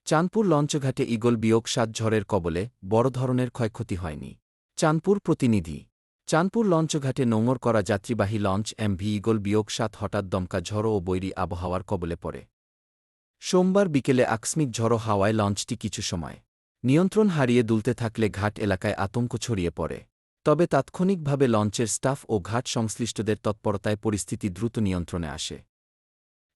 Chandpur লঞ্চঘাটে eagle বিয়োগ ৭ ঝড়ের কবলে বড় ধরনের ক্ষয়ক্ষতি হয়নি। চাঁদপুর প্রতিনিধি। চাঁদপুর লঞ্চঘাটে নোঙর করা যাত্রীবাহী লঞ্চ এমভি ঈগল বিয়োগ ৭ হঠাৎ দমকা ঝড়ো ও বৈরী আবহাওয়ার কবলে পড়ে। সোমবার বিকেলে আকস্মিক ঝড়ো হাওয়ায় লঞ্চটি কিছু সময় নিয়ন্ত্রণ হারিয়ে দুলতে থাকলে ঘাট এলাকায় আতঙ্ক ছড়িয়ে পড়ে। তবে তাৎক্ষণিকভাবে লঞ্চের স্টাফ ও ঘাট সংশ্লিষ্টদের তৎপরতায় পরিস্থিতি দ্রুত নিয়ন্ত্রণে আসে।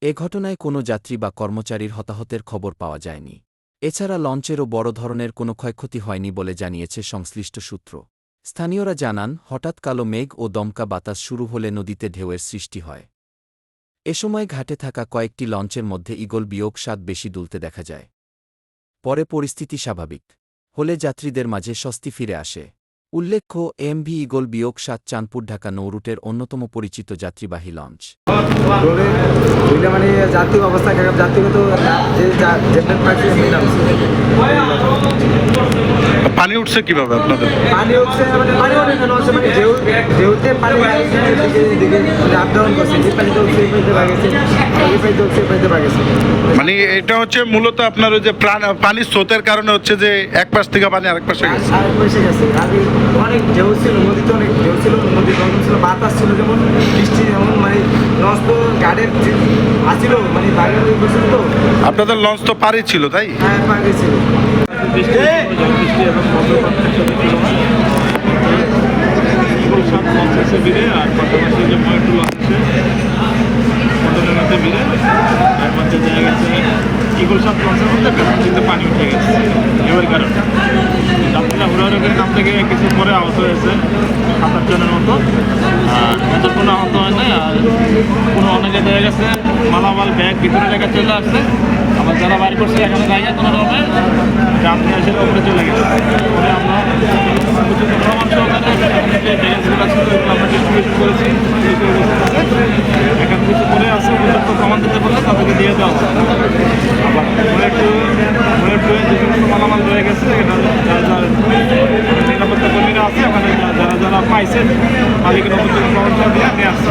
এ ঘটনায় কোনো যাত্রী বা কর্মচারীর হতাহতের খবর পাওয়া যায়নি। এছাড়া লঞ্চেরও বড় ধরনের কোনো ক্ষয়ক্ষতি হয়নি বলে জানিয়েছে সংশ্লিষ্ট সূত্র। স্থানীয়রা জানান, হঠাৎ কালো মেঘ ও দমকা বাতাস শুরু হলে নদীতে ঢেউয়ের সৃষ্টি হয়। এ সময় ঘাটে থাকা কয়েকটি লঞ্চের মধ্যে ঈগল বিয়োগ ৭ বেশি দুলতে দেখা যায়। পরে পরিস্থিতি স্বাভাবিক হলে যাত্রীদের মাঝে স্বস্তি ফিরে আসে। উল্লেখ্য, এমভি ঈগল বিয়োগ ৭ চাঁদপুর ঢাকা নৌরুটের অন্যতম পরিচিত যাত্রীবাহী লঞ্চ। মানে জাতীয় অবস্থা খারাপ, জাতিগত পানি উঠছে কিভাবে আপনাদের? পানি উঠছে মানে পানি অনেক হচ্ছে মানে ঢেউতে পানি আপ ডাউন করছে, যে পানিতে উঠছে এই পানিতে ভাগেছে, এই পানিতে উঠছে এই পানিতে ভাগেছে। মানে এটা হচ্ছে মূলত আপনার ওই যে পানির স্রোতের কারণে হচ্ছে যে এক পাশ থেকে পানি আরেক পাশে গেছে। আরেক পাশে গেছে। আগে অনেক ঢেউ ছিল, নদীতে অনেক ঢেউ ছিল, নদী গরম ছিল, বাতাস ছিল, যেমন বৃষ্টি, যেমন মানে লঞ্চ তো গাড়ির আসছিল মানে বাইরে বসছিল। তো আপনাদের লঞ্চ তো পাড়ি ছিল, তাই? হ্যাঁ, পানি ছিল। বৃষ্টি এবং বজ্রপাত একসাথে ছিল না। ঈগল ৭ লঞ্চ আছে ভিড়ে, আর পাশাপাশি যে ময়ূর লঞ্চ আছে মন্ডলের মধ্যে ভিড়ে, তার মধ্যে দেখা গেছে ঈগল ৭ লঞ্চের মধ্যে পেছনটিতে পানি উঠে গেছে ঢেউয়ের কারণে। যাত্রীরা হুড়াহুড়ি নাম থেকে কিছু পরে আহত হয়েছে ৭-৮ জনের মতো। এদের কোনো আহত হয় নাই। আর কোনো অনেকে দেখা গেছে মালামাল ব্যাগ ভিতরে রেখে চলে আসছে। আবার যারা বাইর করছে এখানে জায়গা কোনো রকমের যাত্রী আসে উপরে চলে গেছে। পরে আমরা উচিত প্রমাণ সহকারে যে ব্যাগেজগুলো ছিল এগুলো আমরা ডিস্ট্রিবিউশন করেছি। এখানে কিছু পরে আছে, উপযুক্ত প্রমাণ দিতে পারলে তাদেরকে দিয়ে দেওয়া হবে। আবার মনের টুয়ে যে সমস্ত মালামাল রয়ে গেছে, যারা নিরাপত্তা কর্মীরা আছে ওখানে যারা পাইছেন মালিকের উপযুক্ত প্রমাণ দিয়ে আসছে।